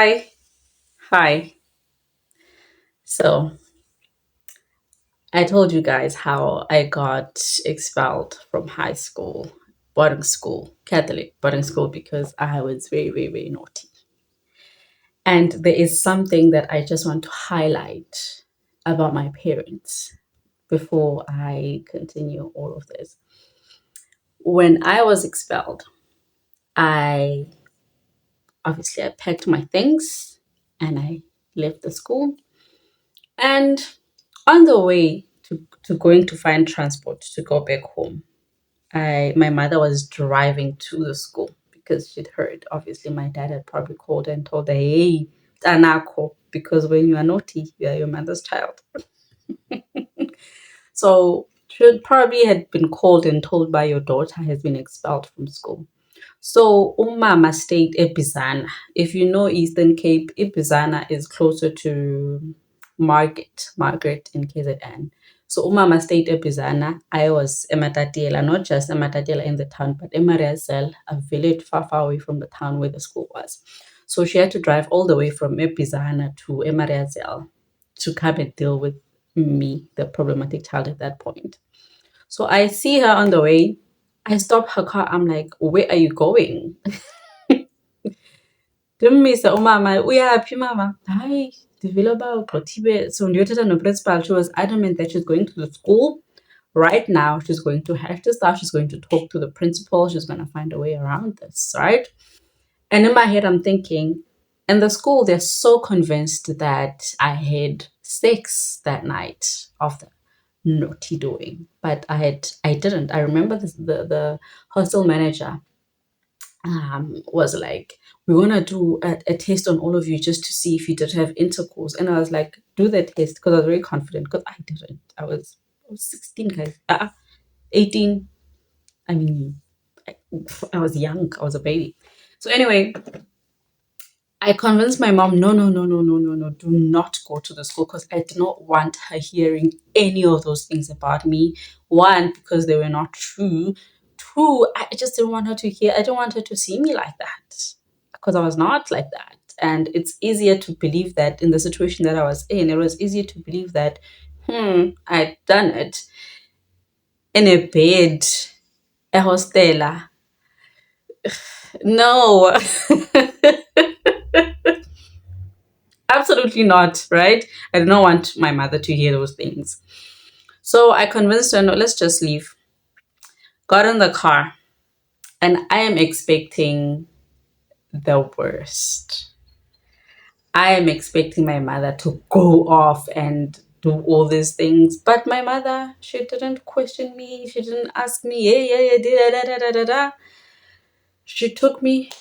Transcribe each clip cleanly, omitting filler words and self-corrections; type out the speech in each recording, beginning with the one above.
Hi. Hi. So, I told you guys how I got expelled from high school, boarding school, Catholic boarding school, because I was very, very, very naughty. And there is something that I just want to highlight about my parents before I continue all of this. When I was expelled, I I packed my things and I left the school. And on the way to going to find transport to go back home, my mother was driving to the school because she'd heard. Obviously, my dad had probably called her and told her, "Hey, Tanako," because when you are naughty, you are your mother's child. So she probably had been called and told by your daughter has been expelled from school. So umama stayed eBizana. If you know Eastern Cape, eBizana is closer to Margaret in KZN. So umama stayed eBizana. I was eMatatiela, not just eMatatiela in the town, but eMariazel, a village far, far away from the town where the school was. So she had to drive all the way from eBizana to eMariazel to come and deal with me, the problematic child at that point. So I see her on the way. I stop her car. I'm like, where are you going? Ndimmisa umama, uyaphi mama? Hayi, ndivile uba ugqithiwe. So ndiyothetha no-principal. She was adamant that she's going to the school right now. She's going to hash this out. She's going to talk to the principal. She's going to find a way around this, right? And in my head, I'm thinking, in the school, they're so convinced that I had sex that night after naughty doing, but I didn't. I remember the hostel manager was like, we want to do a test on all of you just to see if you did have intercourse. And I was like, do the test, because I was very confident, because I didn't. I was 16, guys. 18. I mean, I, I was young. I was a baby. So anyway, I convinced my mom, no, no, no, no, no, no, no, do not go to the school, because I did not want her hearing any of those things about me. One, because they were not true. Two, I just didn't want her to hear, I didn't want her to see me like that, because I was not like that. And it's easier to believe that in the situation that I was in, it was easier to believe that, I'd done it in a bed, a hostela. No. Absolutely not, right? I did not want my mother to hear those things. So I convinced her, no, let's just leave. Got in the car, and I am expecting the worst. I am expecting my mother to go off and do all these things. But my mother, she didn't question me. She didn't ask me, yeah, yeah, yeah, da, da, da, da, da. She took me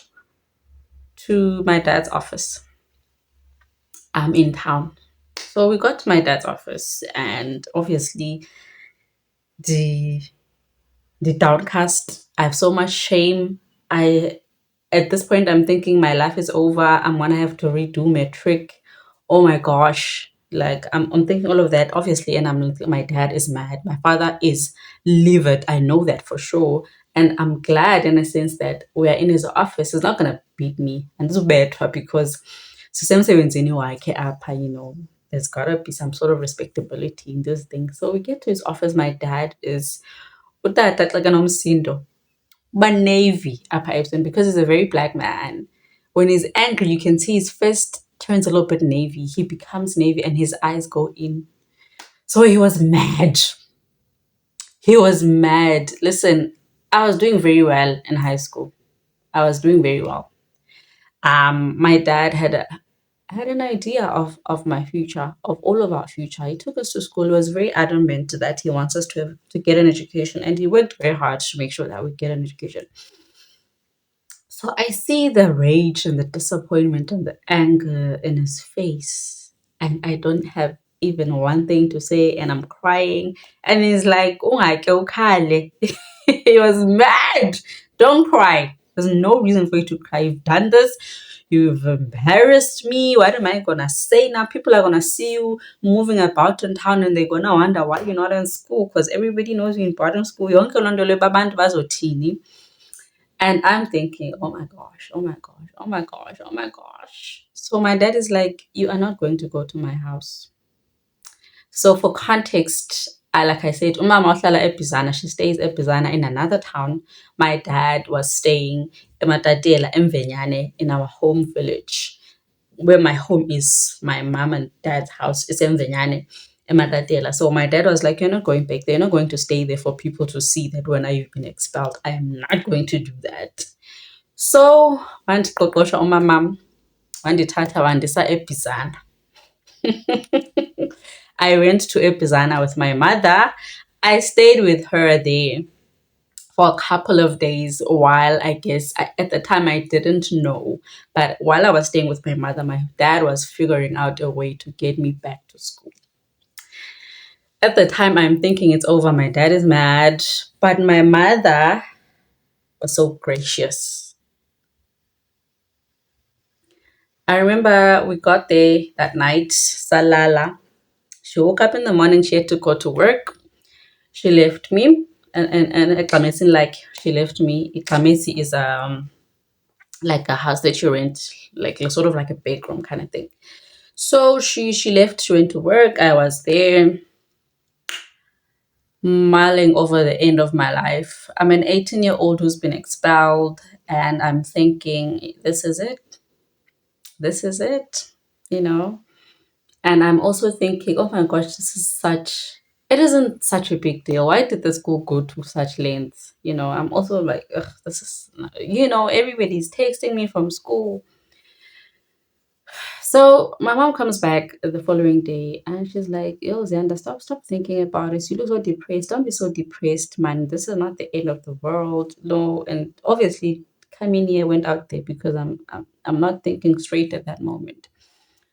to my dad's office. I'm in town. So we got to my dad's office, and obviously the downcast. I have so much shame. I At this point I'm thinking my life is over. I'm gonna have to redo metric. Oh my gosh. Like I'm thinking all of that, obviously, and I'm like, my dad is mad. My father is livid. I know that for sure. And I'm glad in a sense that we are in his office. He's not gonna beat me. And this is better because sisemsebenzini wakhe apha, there's gotta be some sort of respectability in this thing. So we get to his office. My dad is utata xa kanomsindo navy apha ebusweni, because he's a very black man. When he's angry, you can see his face turns a little bit navy. He becomes navy and his eyes go in. So he was mad. He was mad. Listen, I was doing very well in high school. I was doing very well. My dad had an idea of my future, of all of our future. He took us to school. He was very adamant that he wants us to get an education, and he worked very hard to make sure that we get an education. So I see the rage and the disappointment and the anger in his face, and I don't have even one thing to say, and I'm crying. And he's like, "Ungake ukhale." He was mad. Don't cry. There's no reason for you to cry. You've done this. You've embarrassed me. What am I gonna say now? People are gonna see you moving about in town, and they're gonna wonder why you're not in school, because everybody knows you're in boarding school. Yonke loo nto leyo babantu bazothini. And I'm thinking, oh my gosh, oh my gosh, oh my gosh, oh my gosh. So my dad is like, you are not going to go to my house. So for context, like I said, umama uhlala eBizana. She stays eBizana in another town. My dad was staying eMatatela, Emvenyane, in our home village, where my home is. My mom and dad's house is Emvenyane, eMatatela. So my dad was like, "You're not going back there. You're not going to stay there for people to see that when you've been expelled. I am not going to do that." So wandiqoqosha umamam, wandithatha wandisa eBizana. I went to Epizana with my mother. I stayed with her there for a couple of days while I guess at the time I didn't know. But while I was staying with my mother, my dad was figuring out a way to get me back to school. At the time, I'm thinking it's over. My dad is mad. But my mother was so gracious. I remember we got there that night, Salala. She woke up in the morning, she had to go to work. She left me, and Ikamesi, like she left me. Ikamesi is like a house that you rent, like sort of like a bedroom kind of thing. So she left. She went to work. I was there, mulling over the end of my life. I'm an 18-year-old who's been expelled, and I'm thinking, this is it. This is it. You know. And I'm also thinking, oh my gosh, this is such, it isn't such a big deal. Why did the school go to such lengths? You know, I'm also like, ugh, this is, everybody's texting me from school. So my mom comes back the following day and she's like, yo, Xander, stop thinking about it. You look so depressed. Don't be so depressed, man. This is not the end of the world. No. And obviously, coming here went out there because I'm not thinking straight at that moment.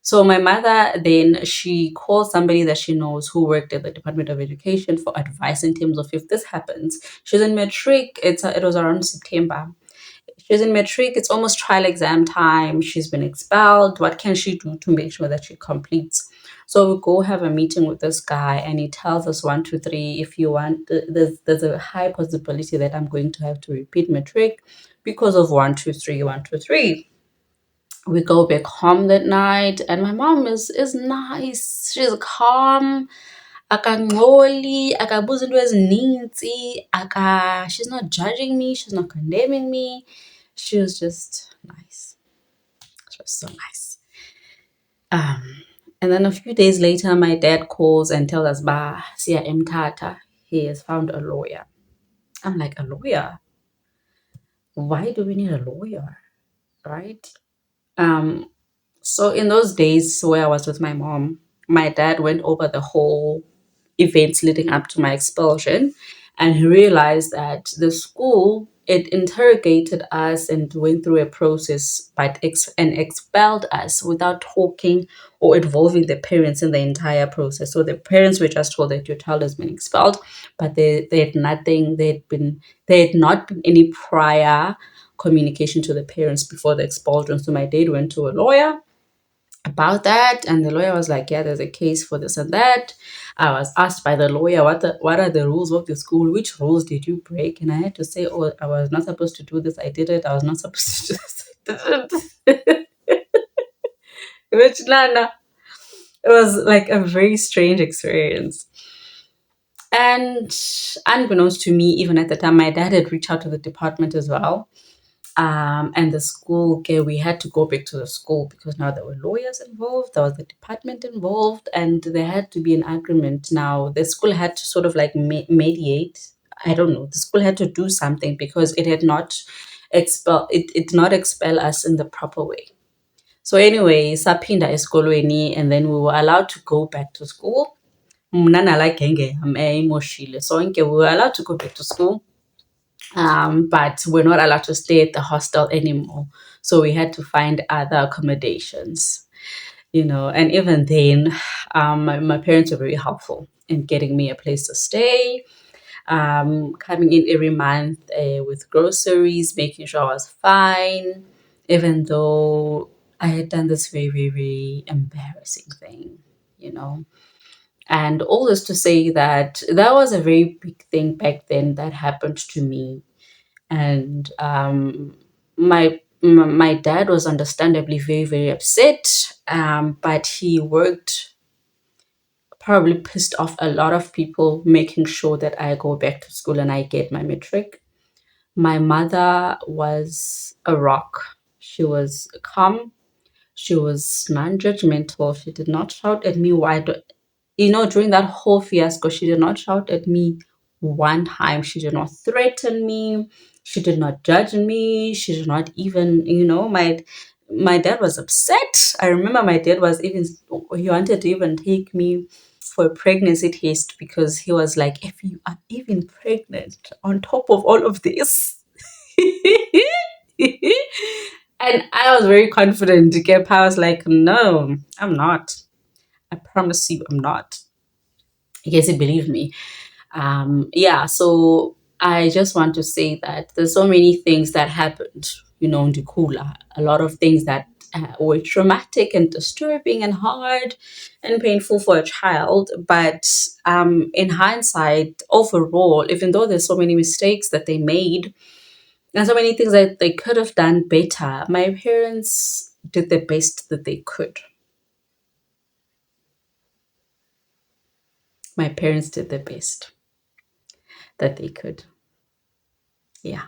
So my mother then she called somebody that she knows who worked at the Department of Education for advice in terms of if this happens. She's in matric. It was around September. She's in matric. It's almost trial exam time. She's been expelled. What can she do to make sure that she completes? So we go have a meeting with this guy, and he tells us 1, 2, 3. If you want, there's a high possibility that I'm going to have to repeat matric because of 1, 2, 3, 1, 2, 3. We go back home that night and my mom is nice, she's calm, akangxoli, akabuza into ezininzi, she's not judging me, she's not condemning me. She was just nice. She was so nice. And then a few days later my dad calls and tells us, ba siya emthatha, he has found a lawyer. I'm like, a lawyer? Why do we need a lawyer? Right? um So in those days where I was with my mom, my dad went over the whole events leading up to my expulsion, and he realized that the school it interrogated us and went through a process, but and expelled us without talking or involving the parents in the entire process. So the parents were just told that your child has been expelled, but they had nothing. There had not been any prior communication to the parents before the expulsion. So my dad went to a lawyer about that, and the lawyer was like, yeah, there's a case for this and that. I was asked by the lawyer, what are the rules of the school, which rules did you break? And I had to say, oh, I was not supposed to do this, I did it. I was not supposed to do this, I did it. Which Nana, it was like a very strange experience. And unbeknownst to me, even at the time, my dad had reached out to the department as well. And the school, okay, we had to go back to the school because now there were lawyers involved, there was the department involved, and there had to be an agreement. Now the school had to sort of like mediate. I don't know. The school had to do something because it had not it did not expel us in the proper way. So anyway, sapinda esikolweni, and then we were allowed to go back to school. Mna nala genge yam eyayimoshile sonke, we were allowed to go back to school. But we're not allowed to stay at the hostel anymore. So we had to find other accommodations, and even then, my parents were very helpful in getting me a place to stay, coming in every month with groceries, making sure I was fine, even though I had done this very, very, very embarrassing thing, you know. And all this to say that that was a very big thing back then that happened to me, and my My dad was understandably very, very upset, but he worked, probably pissed off a lot of people, making sure that I go back to school and I get my matric. My mother was a rock. She was calm. She was non-judgmental. She did not shout at me. During that whole fiasco, she did not shout at me one time. She did not threaten me. She did not judge me. She did not even, my dad was upset. I remember my dad was even, he wanted to even take me for a pregnancy test because he was like, if you are even pregnant on top of all of this. And I was very confident. Kepa, I was like, no, I'm not. I promise you, I'm not. I guess he believed me. Yeah, so I just want to say that there's so many things that happened, in the Kula. A lot of things that were traumatic and disturbing and hard and painful for a child. But in hindsight, overall, even though there's so many mistakes that they made and so many things that they could have done better, my parents did the best that they could. My parents did the best that they could. Yeah.